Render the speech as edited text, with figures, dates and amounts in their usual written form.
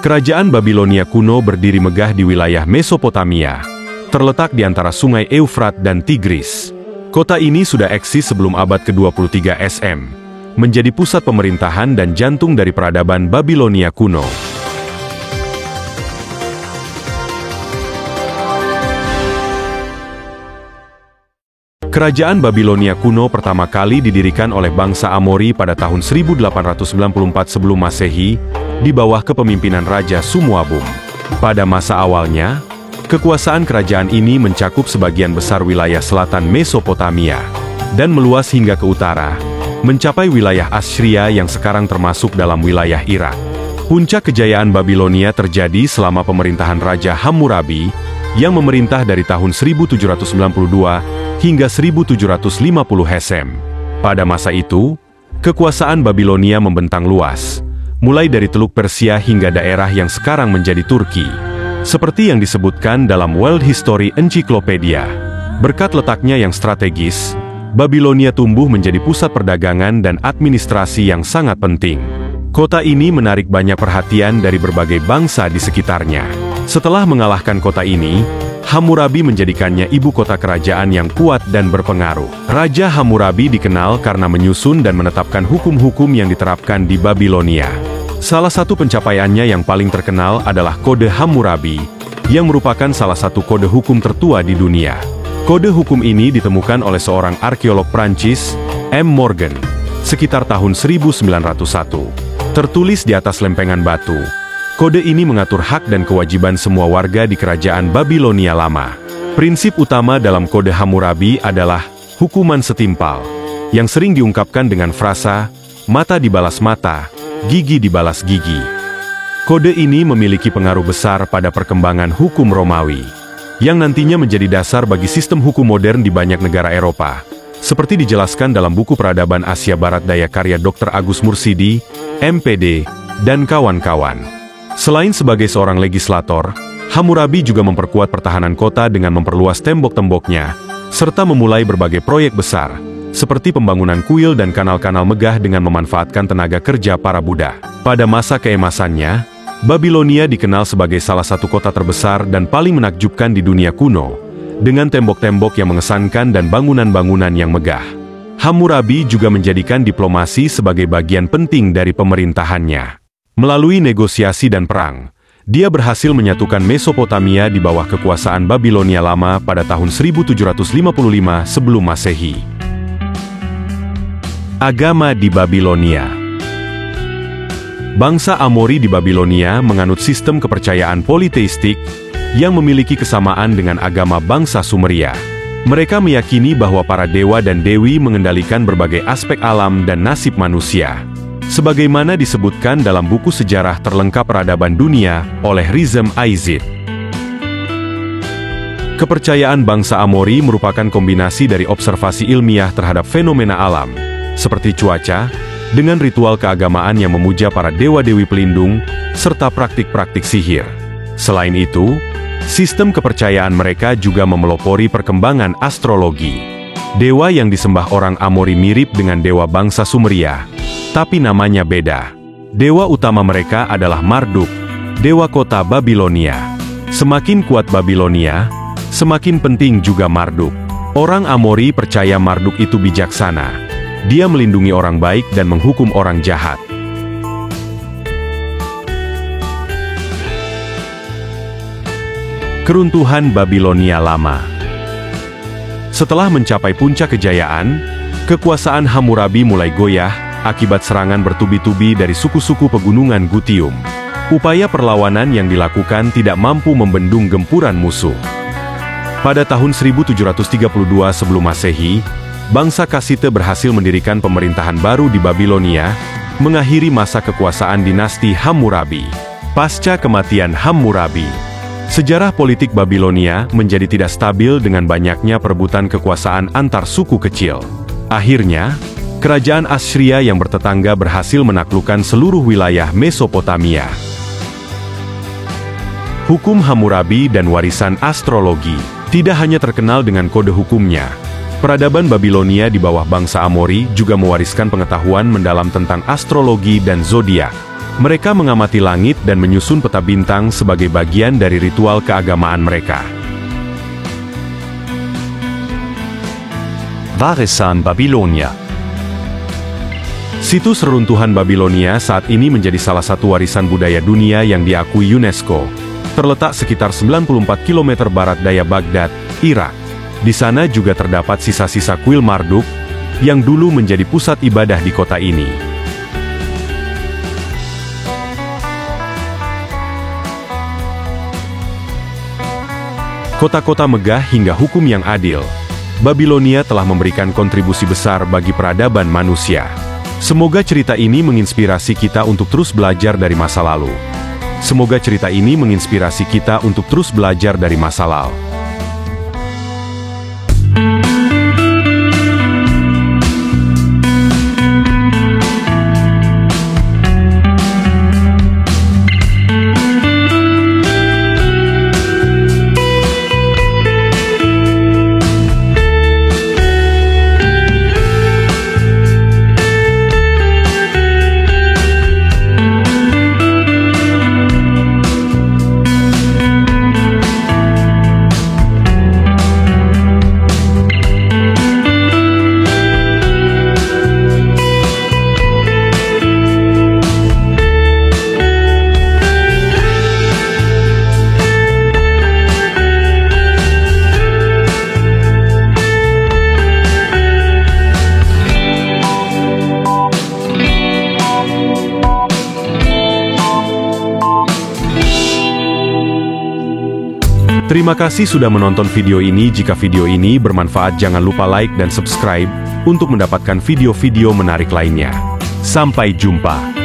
Kerajaan Babilonia kuno berdiri megah di wilayah Mesopotamia, terletak di antara sungai Eufrat dan Tigris. Kota ini sudah eksis sebelum abad ke-23 SM, menjadi pusat pemerintahan dan jantung dari peradaban Babilonia kuno. Kerajaan Babilonia kuno pertama kali didirikan oleh bangsa Amori pada tahun 1894 sebelum Masehi, di bawah kepemimpinan Raja Sumuabum. Pada masa awalnya, kekuasaan kerajaan ini mencakup sebagian besar wilayah selatan Mesopotamia, dan meluas hingga ke utara, mencapai wilayah Assyria yang sekarang termasuk dalam wilayah Irak. Puncak kejayaan Babilonia terjadi selama pemerintahan Raja Hammurabi, yang memerintah dari tahun 1792 hingga 1750 SM. Pada masa itu, kekuasaan Babilonia membentang luas, mulai dari Teluk Persia hingga daerah yang sekarang menjadi Turki. Seperti yang disebutkan dalam World History Encyclopedia, berkat letaknya yang strategis, Babilonia tumbuh menjadi pusat perdagangan dan administrasi yang sangat penting. Kota ini menarik banyak perhatian dari berbagai bangsa di sekitarnya. Setelah mengalahkan kota ini, Hammurabi menjadikannya ibu kota kerajaan yang kuat dan berpengaruh. Raja Hammurabi dikenal karena menyusun dan menetapkan hukum-hukum yang diterapkan di Babilonia. Salah satu pencapaiannya yang paling terkenal adalah Kode Hammurabi, yang merupakan salah satu kode hukum tertua di dunia. Kode hukum ini ditemukan oleh seorang arkeolog Prancis, M. Morgan, sekitar tahun 1901. Tertulis di atas lempengan batu. Kode ini mengatur hak dan kewajiban semua warga di kerajaan Babilonia lama. Prinsip utama dalam Kode Hammurabi adalah hukuman setimpal, yang sering diungkapkan dengan frasa, mata dibalas mata, gigi dibalas gigi. Kode ini memiliki pengaruh besar pada perkembangan hukum Romawi, yang nantinya menjadi dasar bagi sistem hukum modern di banyak negara Eropa, seperti dijelaskan dalam buku Peradaban Asia Barat Daya karya Dr. Agus Mursidi, MPD, dan kawan-kawan. Selain sebagai seorang legislator, Hammurabi juga memperkuat pertahanan kota dengan memperluas tembok-temboknya, serta memulai berbagai proyek besar, seperti pembangunan kuil dan kanal-kanal megah dengan memanfaatkan tenaga kerja para Buddha. Pada masa keemasannya, Babilonia dikenal sebagai salah satu kota terbesar dan paling menakjubkan di dunia kuno, dengan tembok-tembok yang mengesankan dan bangunan-bangunan yang megah. Hammurabi juga menjadikan diplomasi sebagai bagian penting dari pemerintahannya. Melalui negosiasi dan perang, dia berhasil menyatukan Mesopotamia di bawah kekuasaan Babilonia lama pada tahun 1755 sebelum Masehi. Agama di Babilonia. Bangsa Amori di Babilonia menganut sistem kepercayaan politeistik yang memiliki kesamaan dengan agama bangsa Sumeria. Mereka meyakini bahwa para dewa dan dewi mengendalikan berbagai aspek alam dan nasib manusia. Sebagaimana disebutkan dalam buku sejarah terlengkap peradaban dunia oleh Rizem Aizid. Kepercayaan bangsa Amori merupakan kombinasi dari observasi ilmiah terhadap fenomena alam, seperti cuaca, dengan ritual keagamaan yang memuja para dewa-dewi pelindung, serta praktik-praktik sihir. Selain itu, sistem kepercayaan mereka juga memelopori perkembangan astrologi. Dewa yang disembah orang Amori mirip dengan dewa bangsa Sumeria, tapi namanya beda. Dewa utama mereka adalah Marduk, dewa kota Babilonia. Semakin kuat Babilonia, semakin penting juga Marduk. Orang Amori percaya Marduk itu bijaksana. Dia melindungi orang baik dan menghukum orang jahat. Keruntuhan Babilonia lama. Setelah mencapai puncak kejayaan, kekuasaan Hammurabi mulai goyah akibat serangan bertubi-tubi dari suku-suku pegunungan Gutium. Upaya perlawanan yang dilakukan tidak mampu membendung gempuran musuh. Pada tahun 1732 sebelum Masehi, bangsa Kassite berhasil mendirikan pemerintahan baru di Babilonia, mengakhiri masa kekuasaan dinasti Hammurabi. Pasca kematian Hammurabi, sejarah politik Babilonia menjadi tidak stabil dengan banyaknya perebutan kekuasaan antar suku kecil. Akhirnya, kerajaan Assyria yang bertetangga berhasil menaklukkan seluruh wilayah Mesopotamia. Hukum Hammurabi dan warisan astrologi tidak hanya terkenal dengan kode hukumnya. Peradaban Babilonia di bawah bangsa Amori juga mewariskan pengetahuan mendalam tentang astrologi dan zodiak. Mereka mengamati langit dan menyusun peta bintang sebagai bagian dari ritual keagamaan mereka. Warisan Babilonia. Situs reruntuhan Babilonia saat ini menjadi salah satu warisan budaya dunia yang diakui UNESCO. Terletak sekitar 94 km barat daya Baghdad, Irak. Di sana juga terdapat sisa-sisa kuil Marduk, yang dulu menjadi pusat ibadah di kota ini. Kota-kota megah hingga hukum yang adil, Babilonia telah memberikan kontribusi besar bagi peradaban manusia. Semoga cerita ini menginspirasi kita untuk terus belajar dari masa lalu. Semoga cerita ini menginspirasi kita untuk terus belajar dari masa lalu. Terima kasih sudah menonton video ini. Jika video ini bermanfaat, jangan lupa like dan subscribe untuk mendapatkan video-video menarik lainnya. Sampai jumpa.